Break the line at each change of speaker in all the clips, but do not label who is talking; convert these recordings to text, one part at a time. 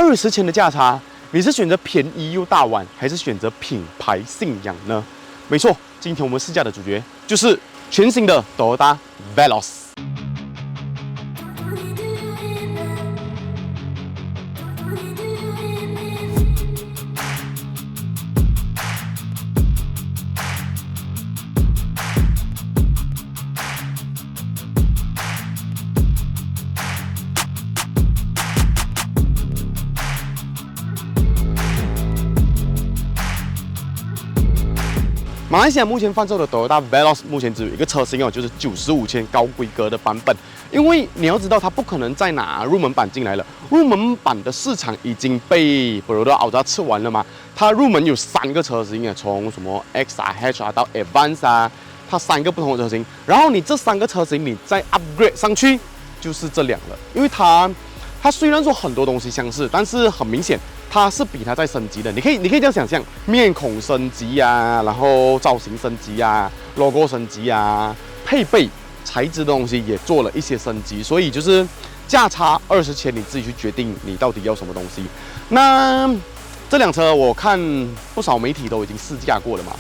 20千的价差，你是选择便宜又大碗，还是选择品牌信仰呢？没错，今天我们试驾的主角就是全新的 Toyota Veloz。马来西亚目前贩售的 Toyota Veloz 目前只有一个车型哦，就是95千高规格的版本。因为你要知道，它不可能再拿入门版进来了，入门版的市场已经被 Toyota Alza 吃完了嘛。它入门有3个车型啊，从什么 X 啊、H 啊到 Advance 啊，它3个不同的车型。然后你这3个车型你再 upgrade 上去，就是这辆了。因为它虽然说很多东西相似，但是很明显。它是比它在升级的，你可以这样想象，面孔升级啊，然后造型升级啊 ，logo 升级啊，配备材质的东西也做了一些升级，所以就是价差20千，你自己去决定你到底要什么东西。那这辆车我看不少媒体都已经试驾过了嘛，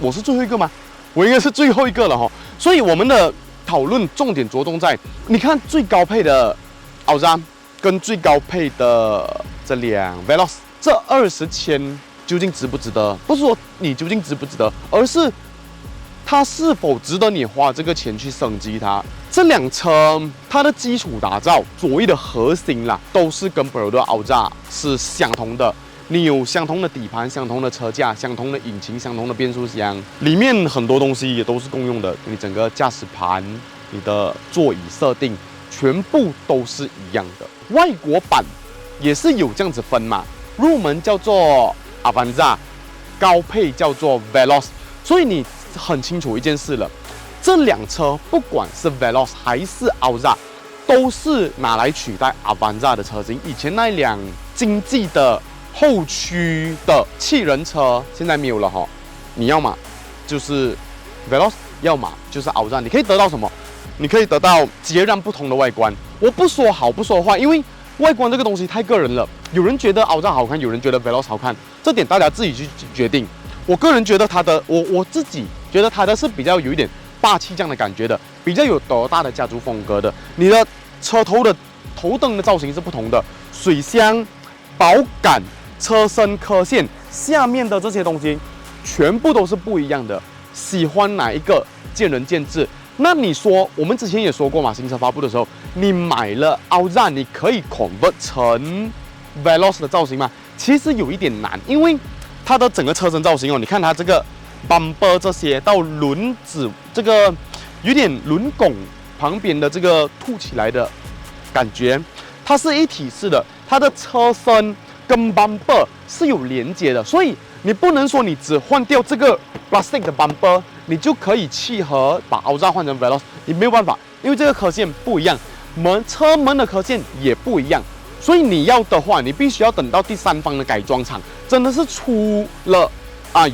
我是最后一个吗？我应该是最后一个了哈，所以我们的讨论重点着重在，你看最高配的 Alza 跟最高配的这辆 Veloz 这20千究竟值不值得？不是说你究竟值不值得，而是它是否值得你花这个钱去升级它。这辆车它的基础打造，所谓的核心啦，都是跟 Toyota Alza 是相同的。你有相同的底盘、相同的车架、相同的引擎、相同的变速箱，里面很多东西也都是共用的。你整个驾驶盘、你的座椅设定，全部都是一样的。外国版也是有这样子分嘛，入门叫做 Avanza， 高配叫做 Veloz， 所以你很清楚一件事了，这辆车不管是 Veloz 还是 Alza， 都是拿来取代 Avanza 的车型。以前那辆经济的后驱的汽人车现在没有了哈，你要嘛就是 Veloz， 要嘛就是 Alza， 你可以得到什么？你可以得到截然不同的外观。我不说好，不说坏，因为外观这个东西太个人了，有人觉得 Alza 好看，有人觉得 Veloz 好看，这点大家自己去决定。我个人觉得我自己觉得它的是比较有一点霸气这样的感觉的，比较有Toyota的家族风格的。你的车头的头灯的造型是不同的，水箱、保杆、车身刻线下面的这些东西全部都是不一样的。喜欢哪一个见仁见智。那你说，我们之前也说过嘛，新车发布的时候，你买了 Alza， 你可以 convert 成 Veloz 的造型吗？其实有一点难，因为它的整个车身造型哦，你看它这个 bumper 这些到轮子这个有点轮拱旁边的这个凸起来的感觉，它是一体式的，它的车身跟 bumper 是有连接的，所以你不能说你只换掉这个 plastic 的 bumper。你就可以契合把 Alza 换成 Veloz， 你没有办法，因为这个刻线不一样，车门的刻线也不一样，所以你要的话，你必须要等到第三方的改装厂真的是出了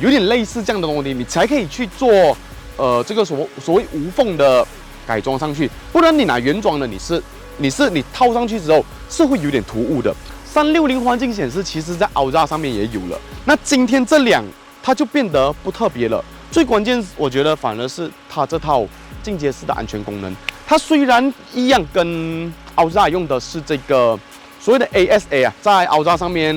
有点类似这样的东西，你才可以去做这个所谓无缝的改装上去，不然你拿原装的，你套上去之后是会有点突兀的。360环境显示，其实在 Alza 上面也有了，那今天这辆它就变得不特别了。最关键，我觉得反而是它这套进阶式的安全功能。它虽然一样跟 Alza 用的是这个所谓的 ASA 啊，在 Alza 上面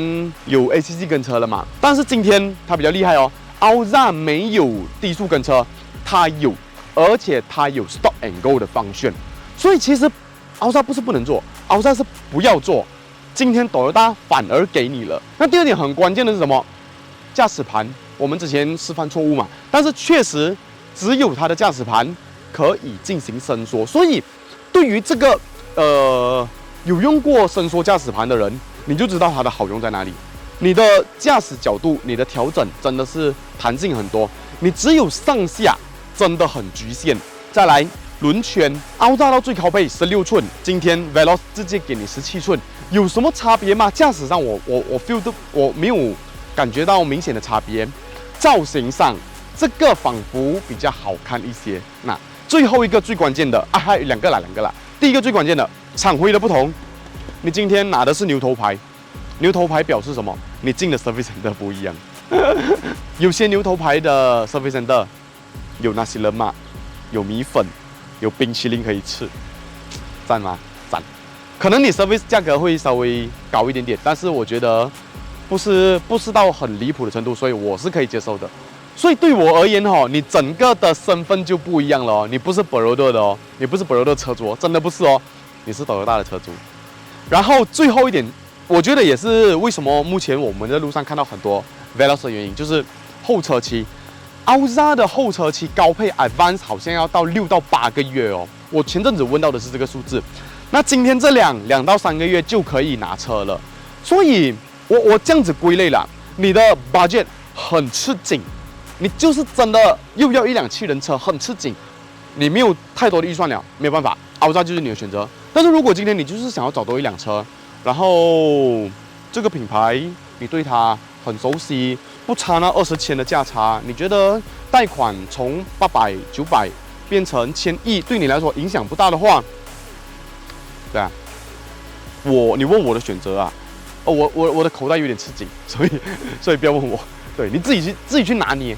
有 ACC 跟车了嘛，但是今天它比较厉害哦 ，Alza 没有低速跟车，它有，而且它有 Stop and Go 的function。所以其实 Alza 不是不能做 ，Alza 是不要做。今天 Toyota 反而给你了。那第二点很关键的是什么？驾驶盘。我们之前示范错误嘛，但是确实只有它的驾驶盘可以进行伸缩，所以对于这个有用过伸缩驾驶盘的人，你就知道它的好用在哪里。你的驾驶角度，你的调整真的是弹性很多，你只有上下真的很局限。再来轮圈，Alza到最高配16寸，今天 Veloz 直接给你17寸，有什么差别吗？驾驶上我 feel 到我没有感觉到明显的差别。造型上，这个仿佛比较好看一些。那最后一个最关键的还有两个啦。第一个最关键的，厂徽的不同，你今天拿的是牛头牌，牛头牌表示什么？你进的 service center 不一样。有些牛头牌的 service center 有nasi lemak，有米粉，有冰淇淋可以吃，赞吗？赞。可能你 service 价格会稍微高一点点，但是我觉得不是到很离谱的程度，所以我是可以接受的。所以对我而言哦，你整个的身份就不一样了哦，你不是 Baroda 的哦，你不是 Baroda 车主哦，真的不是哦，你是Toyota的车主。然后最后一点，我觉得也是为什么目前我们在路上看到很多 Veloz 的原因，就是后车期。Alza 的后车期高配 Advance 好像要到6到8个月哦。我前阵子问到的是这个数字，那今天这2到3个月就可以拿车了。所以我这样子归类了，你的 budget 很吃紧。你就是真的又要一辆7人车，很吃紧，你没有太多的预算了，没有办法，Alza就是你的选择。但是如果今天你就是想要找多一辆车，然后这个品牌你对它很熟悉，不差那20千的价差，你觉得贷款从800、900变成1000亿，对你来说影响不大的话，对啊，你问我的选择啊，我的口袋有点吃紧，所以不要问我。对，你自己去拿捏，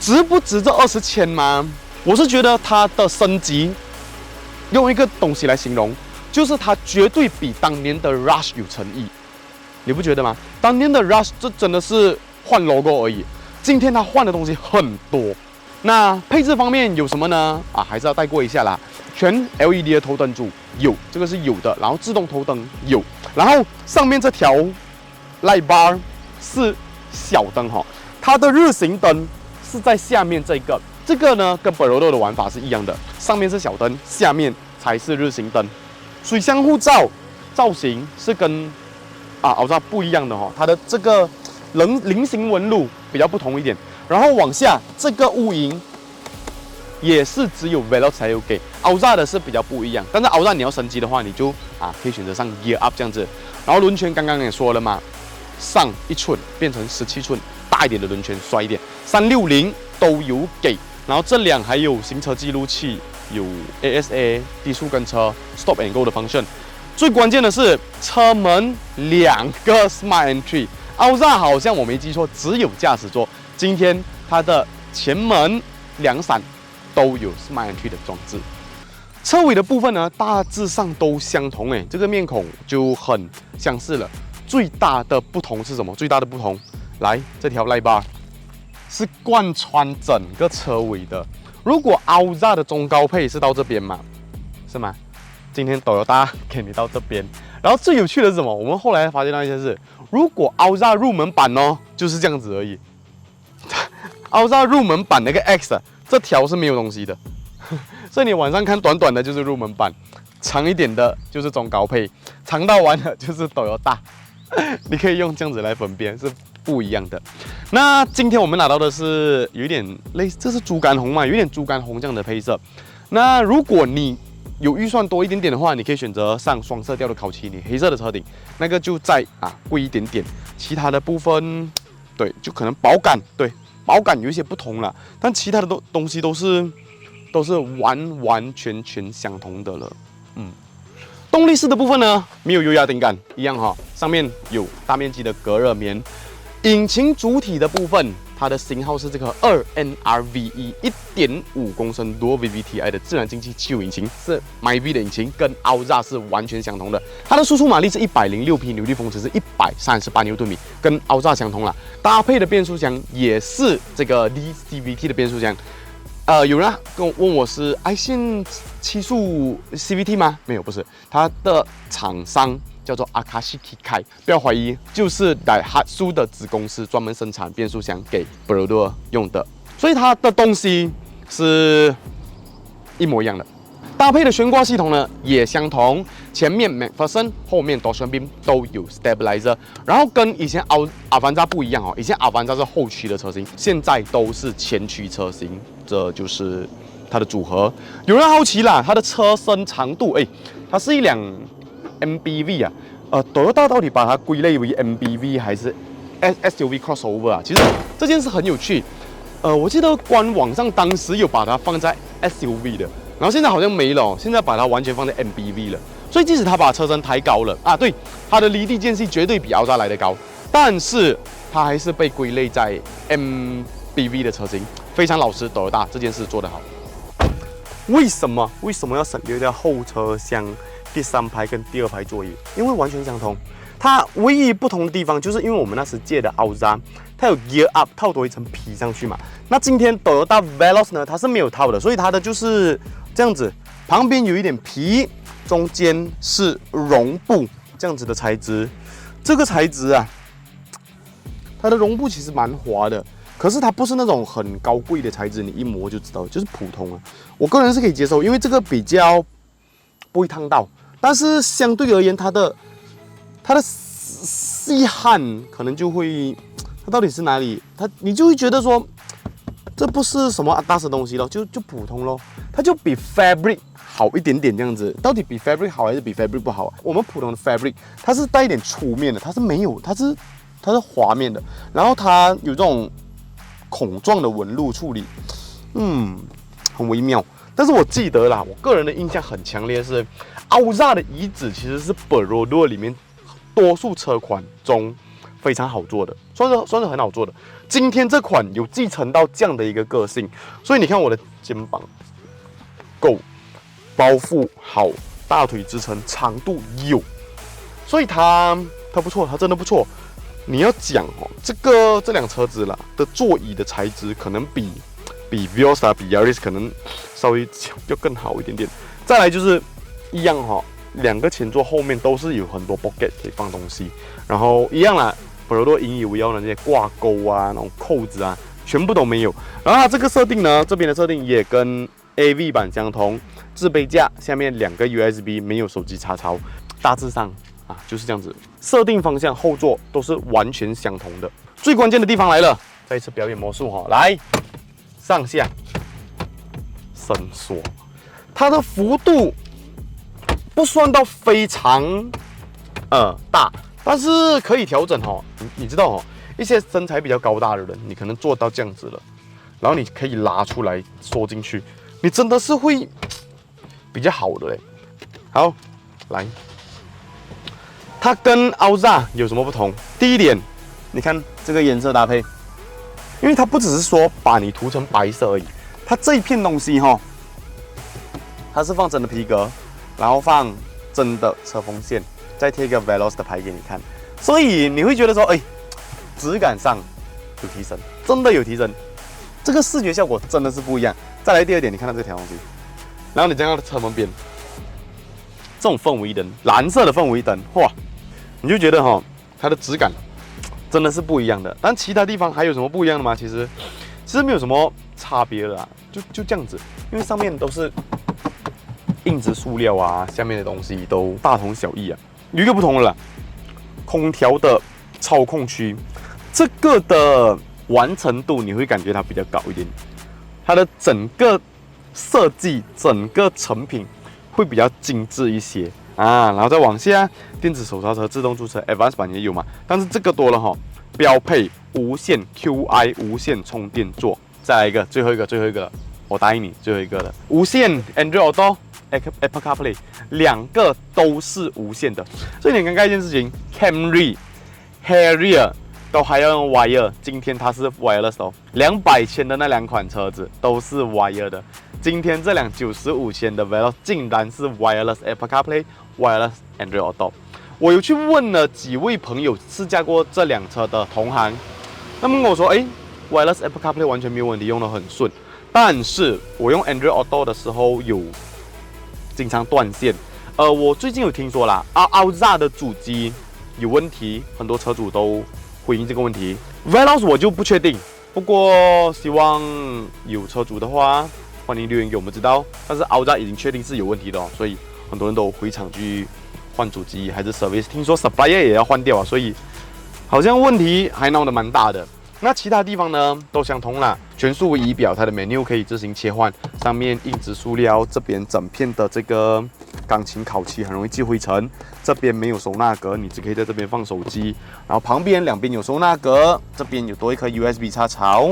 值不值这20千吗？我是觉得它的升级，用一个东西来形容，就是它绝对比当年的 Rush 有诚意，你不觉得吗？当年的 Rush 这真的是换 logo 而已，今天它换的东西很多。那配置方面有什么呢？啊，还是要带过一下啦。全 LED 的头灯组有，这个是有的，然后自动头灯有，然后上面这条 light bar 是小灯哈，它的日行灯是在下面这个呢跟 Baroda 的玩法是一样的，上面是小灯，下面才是日行灯。水箱护罩造型是跟Alza不一样的哈，它的这个菱形纹路比较不同一点。然后往下这个雾萤也是只有 Veloz 才有给，Alza的是比较不一样。但是Alza你要升级的话，你就可以选择上 Gear Up 这样子。然后轮圈刚刚也说了嘛。上1寸变成17寸，大一点的轮圈，帅一点，360都有给。然后这辆还有行车记录器，有 ASA 低速跟车 Stop and Go 的function。最关键的是车门2个 Smart Entry，Alza 好像我没记错，只有驾驶座。今天它的前门2闪都有 Smart Entry 的装置。车尾的部分呢，大致上都相同，这个面孔就很相似了。最大的不同是什么？最大的不同，来，这条 light bar 是贯穿整个车尾的。如果 Alza 的中高配是到这边嘛，是吗？今天Toyota给你到这边。然后最有趣的是什么？我们后来发现到一件事，如果 Alza 入门版哦，就是这样子而已。Alza 入门版那个 X 这条是没有东西的，所以你晚上看短短的就是入门版，长一点的就是中高配，长到完了就是Toyota。你可以用这样子来分辨，是不一样的。那今天我们拿到的是有一点类似，这是猪肝红嘛，有点猪肝红这样的配色。那如果你有预算多一点点的话，你可以选择上双色调的烤漆，你黑色的车顶那个就再贵一点点。其他的部分，对，就可能保感，对，保感有一些不同了，但其他的东西都是完全相同的了。动力室的部分呢，没有油压顶杆，一样哈，上面有大面积的隔热棉。引擎主体的部分，它的型号是这个2NRV1 1.5公升多 VVTi 的自然进气汽油引擎，是 MyV 的引擎，跟 Alza 是完全相同的。它的输出马力是106匹，扭力峰值是138牛顿米，跟 Alza 相同了。搭配的变速箱也是这个 DCVT 的变速箱。有人问我是爱信7速 CVT 吗？没有，不是，它的厂商叫做 Akashi Kikai， 不要怀疑，就是 Daihatsu 的子公司，专门生产变速箱给 Baroda 用的，所以它的东西是一模一样的。搭配的悬挂系统呢也相同，前面 McPherson， 后面 Torsion Beam 都有 Stabilizer， 然后跟以前Avanza 不一样哦，以前 Avanza 是后驱的车型，现在都是前驱车型，这就是它的组合。有人好奇啦，它的车身长度，它是一辆 MBV 啊，Toyota 到底把它归类为 MBV 还是 SUV crossover 啊？其实这件事很有趣，我记得官网上当时有把它放在 SUV 的。然后现在好像没了，现在把它完全放在 MBV 了。所以即使它把车身抬高了啊，对，它的离地间隙绝对比奥扎来的高，但是它还是被归类在 MPV 的车型。非常老实，Toyota这件事做得好。为什么要省略掉后车厢第3排跟第2排座椅？因为完全相同。它唯一不同的地方，就是因为我们那时借的奥扎，它有 Gear Up 套多一层皮上去嘛。那今天 Toyota Veloz 呢，它是没有套的，所以它的就是这样子，旁边有一点皮，中间是绒布这样子的材质。这个材质啊，它的绒布其实蛮滑的，可是它不是那种很高贵的材质，你一摸就知道，就是普通啊。我个人是可以接受，因为这个比较不会烫到，但是相对而言，它的细汗可能就会，它到底是哪里？你就会觉得说，这不是什么大的东西咯，就普通咯，它就比 Fabric 好一点点这样子。到底比 Fabric 好还是比 Fabric 不好？我们普通的 Fabric 它是带一点粗面的，它是没有，它是滑面的，然后它有这种孔状的纹路处理，很微妙。但是我记得啦，我个人的印象很强烈是，奥扎的椅子其实是 Perodot 里面多数车款中非常好做的，算是很好做的。今天这款有继承到这样的一个个性，所以你看我的肩膀够，包覆好，大腿支撑长度有，所以它不错，它真的不错。你要讲哦，这辆车子啦的座椅的材质可能比 Vios 比 Yaris 可能稍微要更好一点点。再来就是一样哈，两个前座后面都是有很多 pocket 可以放东西，然后一样啦，Perodot引以为傲的那些挂钩啊、那种扣子啊，全部都没有。然后它这个设定呢，这边的设定也跟 AV 版相同，置杯架下面2个 USB， 没有手机插槽，大致上啊就是这样子。设定方向后座都是完全相同的。最关键的地方来了，再一次表演魔术哈，来上下伸缩，它的幅度不算到非常大，但是可以调整哈。你知道哈，一些身材比较高大的人，你可能做到这样子了，然后你可以拉出来缩进去，你真的是会比较好的嘞。好，来。它跟奥扎有什么不同？第一点，你看这个颜色搭配，因为它不只是说把你涂成白色而已，它这一片东西哈，它是放真的皮革，然后放真的车缝线，再贴一个 Veloz 的牌给你看，所以你会觉得说，质感上有提升，真的有提升，这个视觉效果真的是不一样。再来第二点，你看到这条东西，然后你看到车门边这种氛围灯，蓝色的氛围灯，哇！你就觉得它的质感真的是不一样的。但其他地方还有什么不一样的吗？其实没有什么差别了，就这样子，因为上面都是硬质塑料啊，下面的东西都大同小异啊。有一个不同的啦，空调的操控区，这个的完成度你会感觉它比较高一点，它的整个设计、整个成品会比较精致一些。然后再往下，电子手刹车、自动驻车 ，Advanced 版也有嘛，但是这个多了标配无线 QI 无线充电座，再来一个，最后一个了，我答应你，最后一个了，无线 Android Auto、Apple CarPlay 2个都是无线的，所以你很尴尬一件事情 ，Camry、Harrier 都还要用 wire， 今天它是 wireless 哦，200千的那2款车子都是 wire 的。今天这辆95千的 Veloz 竟然是 Wireless Apple CarPlay、Wireless Android Auto。我有去问了几位朋友试驾过这辆车的同行，他们跟我说，Wireless Apple CarPlay 完全没有问题，用得很顺。但是我用 Android Auto 的时候有经常断线。我最近有听说啦，奥扎的主机有问题，很多车主都回应这个问题。Veloz 我就不确定，不过希望有车主的话，欢迎留言给我们知道。但是奥扎已经确定是有问题的所以很多人都回厂去换主机还是 service， 听说 supplier 也要换掉所以好像问题还闹得蛮大的。那其他地方呢都相同啦，全数仪表，它的 menu 可以自行切换，上面硬质塑料，这边整片的这个钢琴烤漆很容易积灰尘，这边没有收纳格，你只可以在这边放手机，然后旁边2边有收纳格，这边有多一颗 USB 插槽。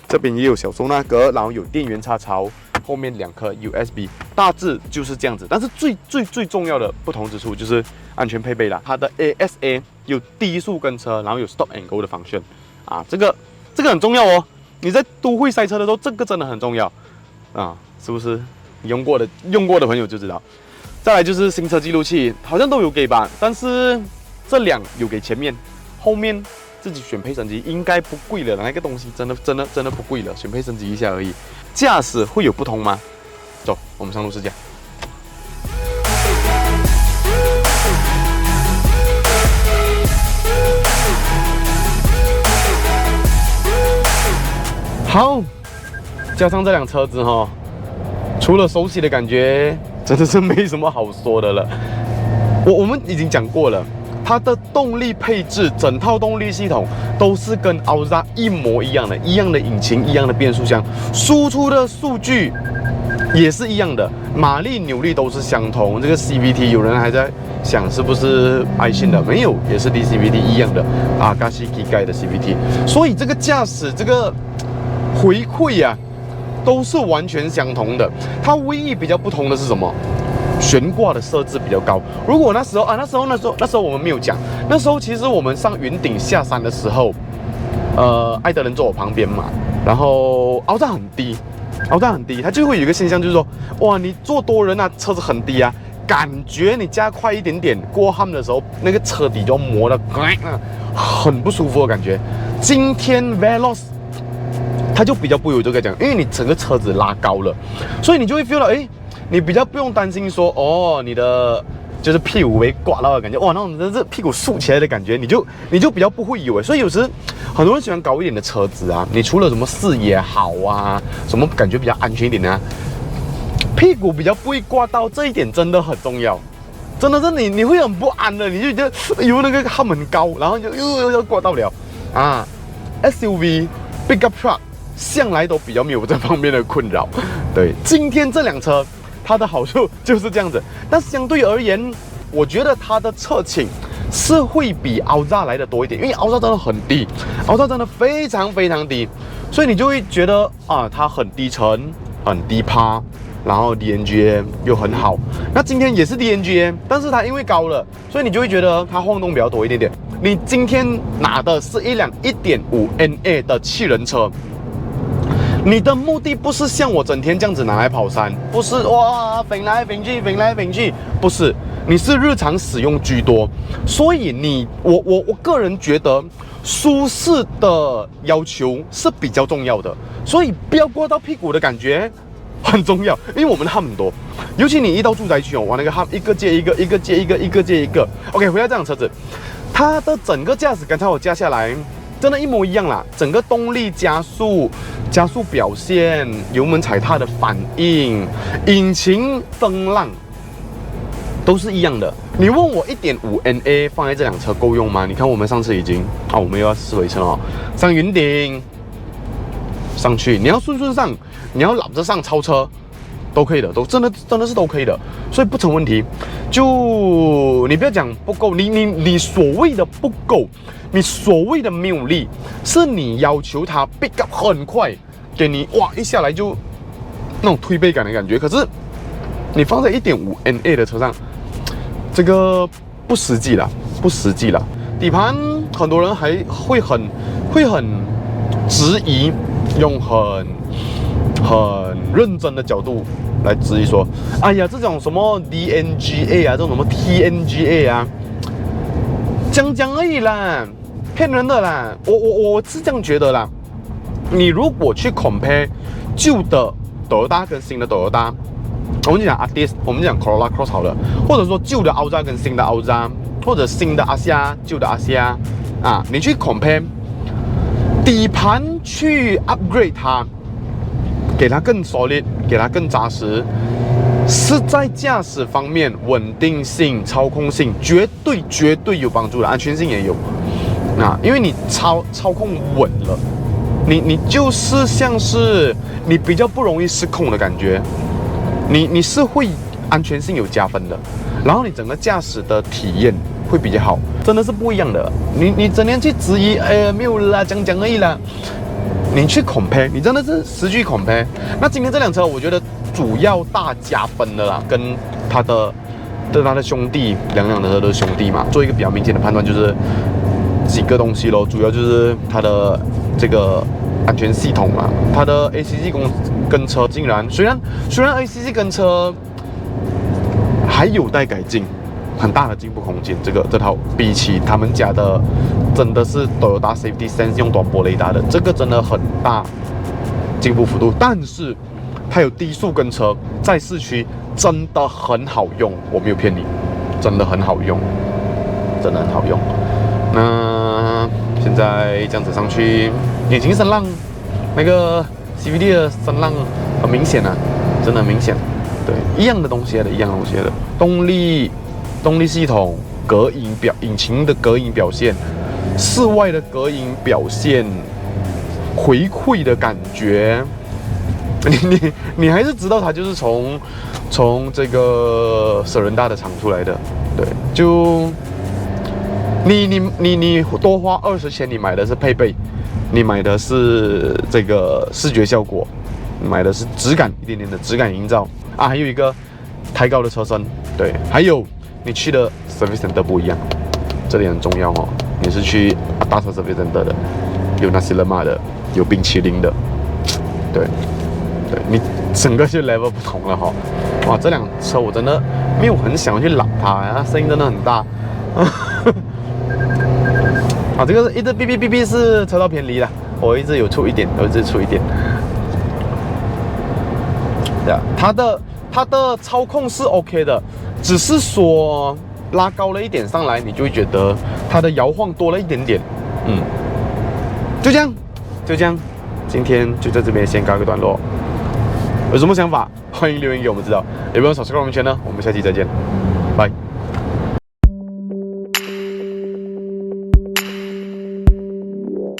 这边也有小收纳格，然后有电源插槽，后面2颗 USB， 大致就是这样子。但是最重要的不同之处就是安全配备啦，它的 ASA 有低速跟车，然后有 Stop and Go 的方向啊，这个很重要哦。你在都会塞车的时候，这个真的很重要啊，是不是？用过的朋友就知道。再来就是行车记录器，好像都有给吧，但是这2有给前面，后面自己选配升级应该不贵了，那个东西真的不贵了，选配升级一下而已。驾驶会有不同吗？走，我们上路试驾。好，加上这辆车子哈，除了熟悉的感觉，真的是没什么好说的了。我们已经讲过了，它的动力配置，整套动力系统都是跟 Alza 一模一样的，一样的引擎，一样的变速箱，输出的数据也是一样的，马力、扭力都是相同。这个 CVT 有人还在想是不是爱信的，没有，也是 DCVT 一样的啊，Akashi Kikai 的 CVT。所以这个驾驶这个回馈啊，都是完全相同的。它唯一比较不同的是什么？悬挂的设置比较高。如果那时候我们没有讲，那时候其实我们上云顶下山的时候，艾德人坐我旁边嘛，然后Alza很低，它就会有一个现象，就是说，哇，你坐多人啊，车子很低啊，感觉你加快一点点过ham的时候，那个车底就磨得很不舒服的感觉。今天 Veloz 它就比较不会有这个讲，因为你整个车子拉高了，所以你就会 feel 到，你比较不用担心说，哦，你的就是屁股被刮到的感觉，哇，那种真是屁股竖起来的感觉，你就比较不会有。所以有时很多人喜欢高一点的车子啊，你除了什么视野好啊，什么感觉比较安全一点啊，屁股比较不会刮到，这一点真的很重要。真的是你会很不安的，你就觉得有那个ham很高，然后就又要刮到了啊。SUV、Pickup Truck 向来都比较没有这方面的困扰。对，今天这辆车它的好处就是这样子，但相对而言，我觉得它的侧倾是会比 Alza 来的多一点，因为 Alza 真的很低，Alza 真的非常低，所以你就会觉得啊，它很低沉、很低趴，然后 DNGA 又很好。那今天也是 DNGA， 但是它因为高了，所以你就会觉得它晃动比较多一点点。你今天拿的是一辆 1.5 NA 的7人车。你的目的不是像我整天这样子拿来跑山，不是哇飞来飞去，不是，你是日常使用居多，所以我个人觉得舒适的要求是比较重要的，所以不要刮到屁股的感觉很重要，因为我们的ham很多，尤其你一到住宅区哦，哇那个ham一个接一个，一个接一个，一个接一个。OK， 回到这辆车子，它的整个驾驶刚才我加下来。真的，一模一样啦！整个动力、加速表现、油门踩踏的反应、引擎灯浪，都是一样的。你问我 1.5 NA 放在这辆车够用吗？你看我们上次已经我们又要试回车哦，上云顶上去，你要顺上，你要揽着上超车。都可以的，真的是都可以的，所以不成问题。就你不要讲不够，你所谓的不够，你所谓的没有力，是你要求它 pick up 很快，给你哇一下来就那种推背感的感觉。可是你放在 1.5 NA 的车上，这个不实际了。底盘很多人还会很质疑，用很认真的角度来质疑说，哎呀，这种什么 DNGA 啊，这种什么 TNGA 啊，讲而已啦，骗人的啦。我是这样觉得啦。你如果去 compare 旧的 Toyota 跟新的 Toyota， 我们讲 Altis， 我们讲 Corolla Cross 好了，或者说旧的 Alza 跟新的 Alza， 或者新的 Asia 旧的 Asia 啊，你去 compare 底盘去 upgrade 它。给它更 solid， 给它更扎实，是在驾驶方面稳定性、操控性绝对有帮助的，安全性也有。因为你操控稳了，你就是像是你比较不容易失控的感觉，你是会安全性有加分的，然后你整个驾驶的体验会比较好，真的是不一样的。你整天去质疑，没有啦，讲而已啦。你去 compare， 你真的是实际 compare。那今天这辆车，我觉得主要大加分的啦，跟他的兄弟两辆的都是兄弟嘛，做一个比较明显的判断就是几个东西咯，主要就是它的这个安全系统啊，它的 ACC 跟车竟然虽然 ACC 跟车还有待改进，很大的进步空间。这套比起他们家的，真的是 Toyota Safety Sense 用短波雷达的，这个真的很大进步幅度。但是它有低速跟车，在市区真的很好用，我没有骗你，真的很好用，真的很好用。那现在这样子上去，引擎声浪，那个 CVT 的声浪很明显啊，真的很明显。对，一样的东西的，一样东西的。动力系统、引擎的隔音表现、室外的隔音表现、回馈的感觉，你还是知道它就是从这个舍人大的厂出来的。对，就你多花20千，你买的是配备，你买的是这个视觉效果，你买的是质感，一点点的质感营造啊，还有一个抬高的车身，对，还有你去的 service center 不一样，这里很重要哦。你是去大车 service center 的，有那些人马的，有冰淇淋的，对，你整个就 level 不同了哈。哇，这辆车我真的没有很想去揽它，声音真的很大。啊，这个是一直哔哔哔哔是车道偏离了，我一直有出一点，对啊，它的操控是 OK 的，只是说拉高了一点上来，你就会觉得它的摇晃多了一点点。就这样，今天就在这边先告一个段落。有什么想法，欢迎留言给我们知道。也不用subscribe我们圈呢，我们下期再见，拜。